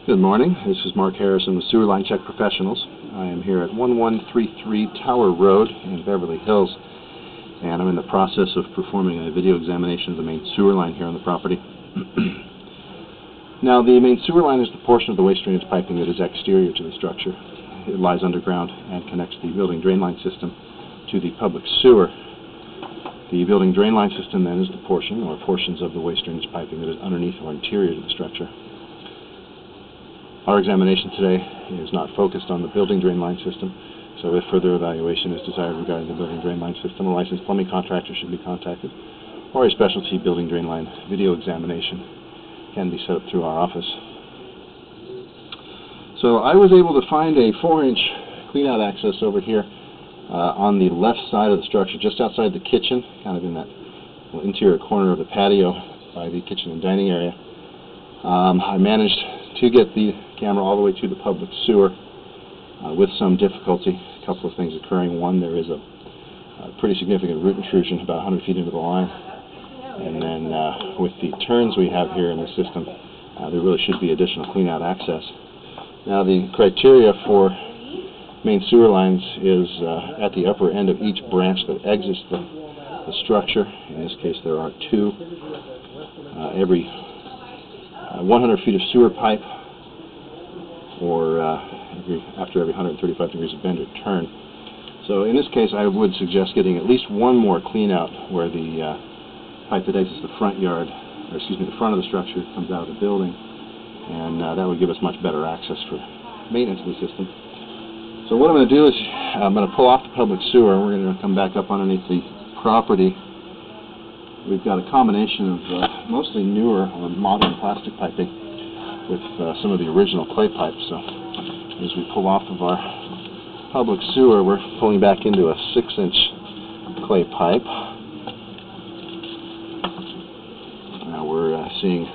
Good morning. This is Mark Harrison with Sewer Line Check Professionals. I am here at 1133 Tower Road in Beverly Hills, and I'm in the process of performing a video examination of the main sewer line here on the property. Now, the main sewer line is the portion of the waste drainage piping that is exterior to the structure. It lies underground and connects the building drain line system to the public sewer. The building drain line system then is the portion or portions of the waste drainage piping that is underneath or interior to the structure. Our examination today is not focused on the building drain line system, so if further evaluation is desired regarding the building drain line system, a licensed plumbing contractor should be contacted, or a specialty building drain line video examination can be set up through our office. So I was able to find a 4-inch cleanout access over here on the left side of the structure, just outside the kitchen, kind of in that interior corner of the patio by the kitchen and dining area. I managed to get the camera all the way to the public sewer with some difficulty. A couple of things occurring. One, there is a pretty significant root intrusion about 100 feet into the line. And then with the turns we have here in the system, there really should be additional cleanout access. Now, the criteria for main sewer lines is at the upper end of each branch that exits the structure. In this case, there are two. Every 100 feet of sewer pipe, or after every 135 degrees of bend or turn. So in this case, I would suggest getting at least one more clean out where the pipe that exits the front yard, or excuse me, the front of the structure comes out of the building, and that would give us much better access for maintenance of the system. So what I'm going to do is I'm going to pull off the public sewer, and we're going to come back up underneath the property. We've got a combination of mostly newer or modern plastic piping with some of the original clay pipes. So as we pull off of our public sewer, we're pulling back into a 6-inch clay pipe. Now we're seeing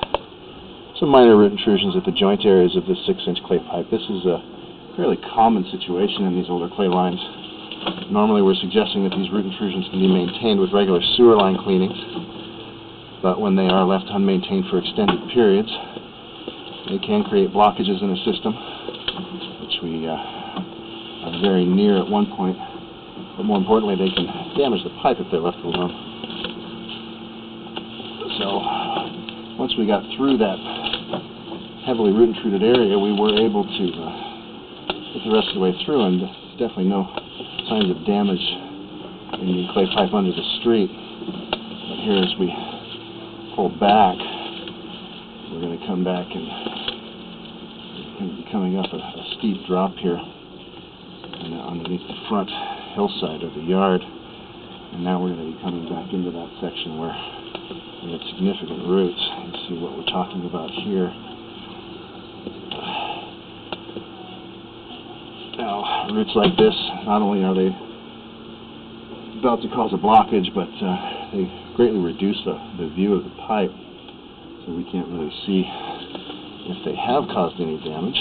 some minor root intrusions at the joint areas of this 6-inch clay pipe. This is a fairly common situation in these older clay lines. Normally we're suggesting that these root intrusions can be maintained with regular sewer line cleanings, but when they are left unmaintained for extended periods, they can create blockages in the system, which we are very near at one point, but more importantly, they can damage the pipe if they're left alone. So once we got through that heavily root intruded area, we were able to get the rest of the way through, and definitely no signs of damage in the clay pipe under the street. But here, as we pull back, we're going to come back and we're going to be coming up a steep drop here and underneath the front hillside of the yard. And now we're going to be coming back into that section where we have significant roots. Let's see what we're talking about here. Now, roots like this, not only are they about to cause a blockage, but they greatly reduce the view of the pipe, so we can't really see if they have caused any damage.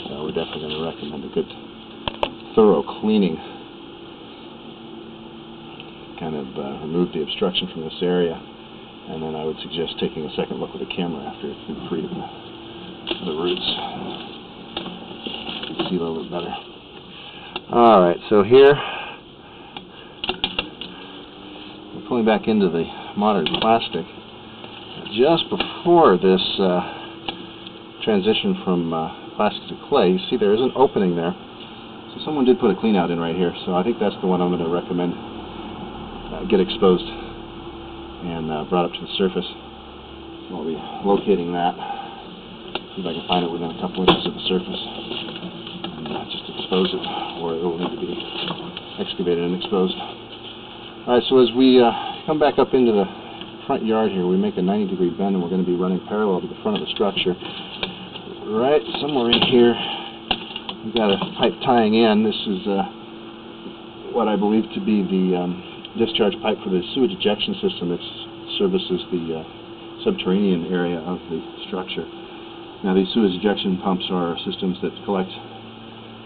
So we're definitely going to recommend a good thorough cleaning, kind of remove the obstruction from this area, and then I would suggest taking a second look with a camera after it's been freed of the roots. You can see a little bit better. Alright, so here we're pulling back into the modern plastic. Just before this transition from plastic to clay, you see there is an opening there. So someone did put a clean out in right here, so I think that's the one I'm going to recommend get exposed and brought up to the surface. So I'll be locating that. See if I can find it within a couple inches of the surface, and just expose it, or it will need to be excavated and exposed. Alright, so as we come back up into the front yard here, we make a 90-degree bend, and we're going to be running parallel to the front of the structure. Right somewhere in here, we've got a pipe tying in. This is what I believe to be the discharge pipe for the sewage ejection system that services the subterranean area of the structure. Now, these sewage ejection pumps are systems that collect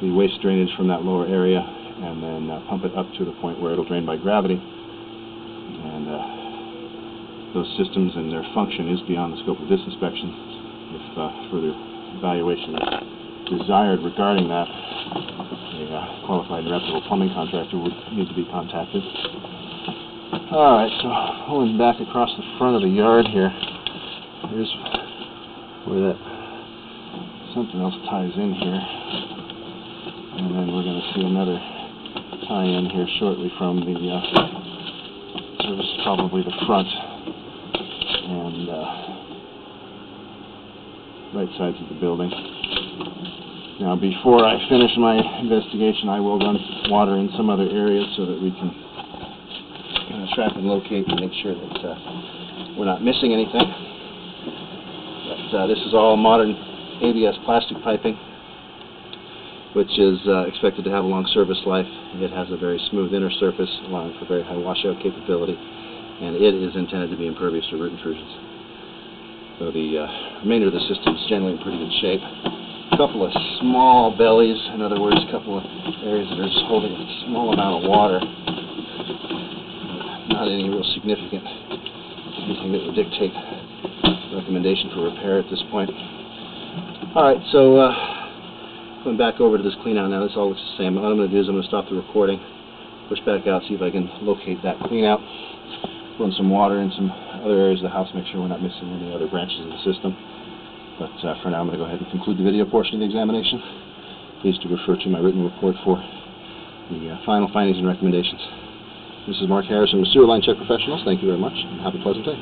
the waste drainage from that lower area and then pump it up to the point where it'll drain by gravity. And those systems and their function is beyond the scope of this inspection. If further evaluation is desired regarding that, a qualified and reputable plumbing contractor would need to be contacted. Alright, so pulling back across the front of the yard here, here's where that something else ties in here, and then we're going to see another tie-in here shortly from the so this is probably the front and right sides of the building. Now, before I finish my investigation, I will run water in some other areas so that we can track and locate and make sure that we're not missing anything. But this is all modern ABS plastic piping, which is expected to have a long service life. It has a very smooth inner surface, allowing for very high washout capability, and it is intended to be impervious to root intrusions. So the remainder of the system is generally in pretty good shape. A couple of small bellies, in other words, a couple of areas that are just holding a small amount of water. Not any real significant anything that would dictate recommendation for repair at this point. Alright, so going back over to this clean out now, this all looks the same. What I'm going to do is I'm going to stop the recording, push back out, see if I can locate that clean out, run some water in some other areas of the house, make sure we're not missing any other branches of the system. But for now, I'm going to go ahead and conclude the video portion of the examination. Please do refer to my written report for the final findings and recommendations. This is Mark Harrison with Sewer Line Check Professionals. Thank you very much, and have a pleasant day.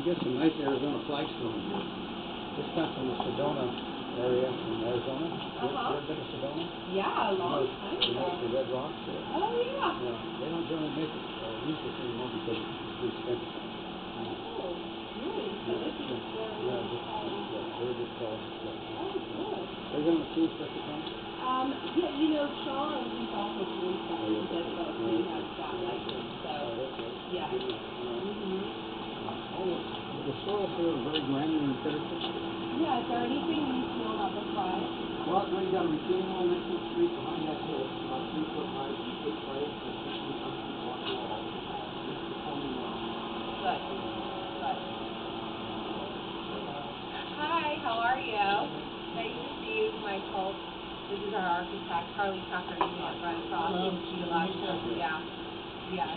get some nice Arizona flagstone here. This comes from the Sedona area in Arizona. You ever been to Sedona? Yeah, a long time You know ago. the red rocks there? Oh, yeah. Yeah, they don't generally make it use this anymore because it's too expensive. Oh, really? So this is Yeah, this is very good quality stuff. oh, good. Arizona food stuff to come? Yeah, you know, Sean, he's also doing stuff. He does both. He has that license, so, yeah. The soils here are very granular in character. Yeah, is there anything you need to know about the fly? Well, you got a retaining wall next to the street behind that hill. It's about 3 foot high, 8 by 8, and 15 concrete block wall. This is the foaming wall. Good. Good. Hi, how are you? Nice to see you, Michael. This is our architect, Harley Tucker. You may have run across him last time. Yeah. Yeah.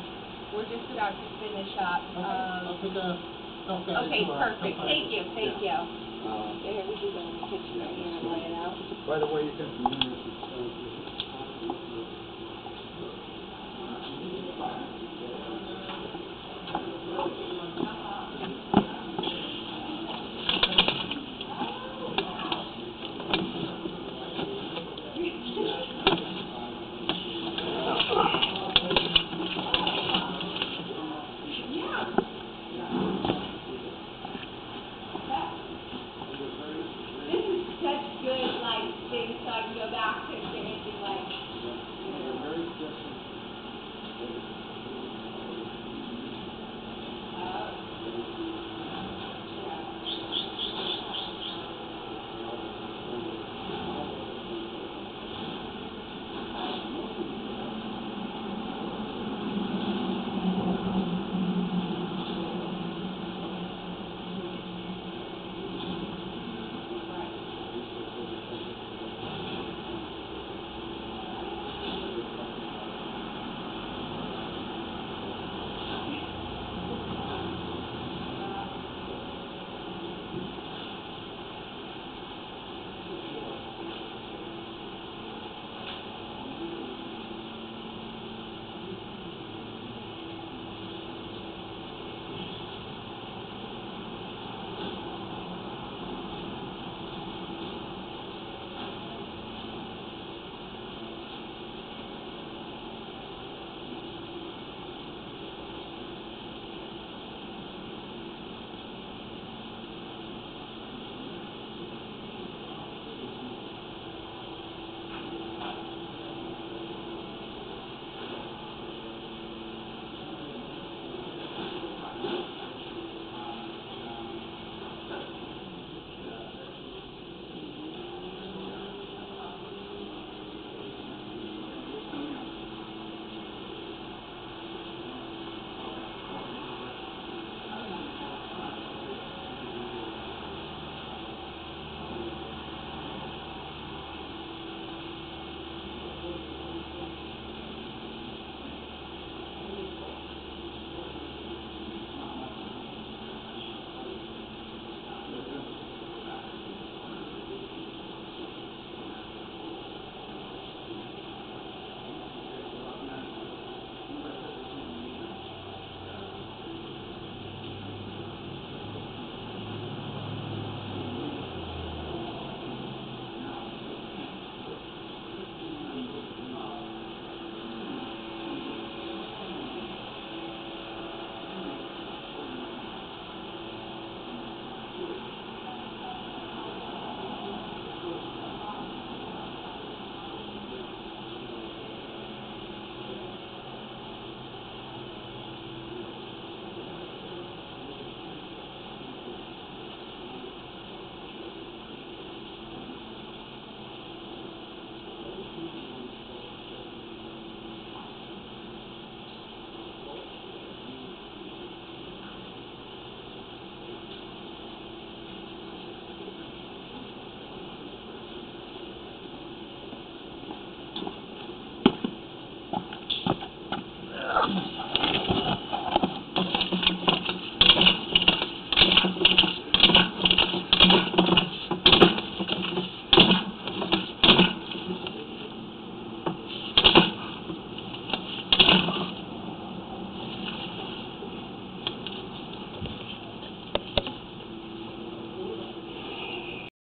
We're just about to finish up. I'll take a self-guided Okay, tour. perfect. Thank you. Thank you. Uh, Here we can go in the kitchen right here and lay it out. By the way, you can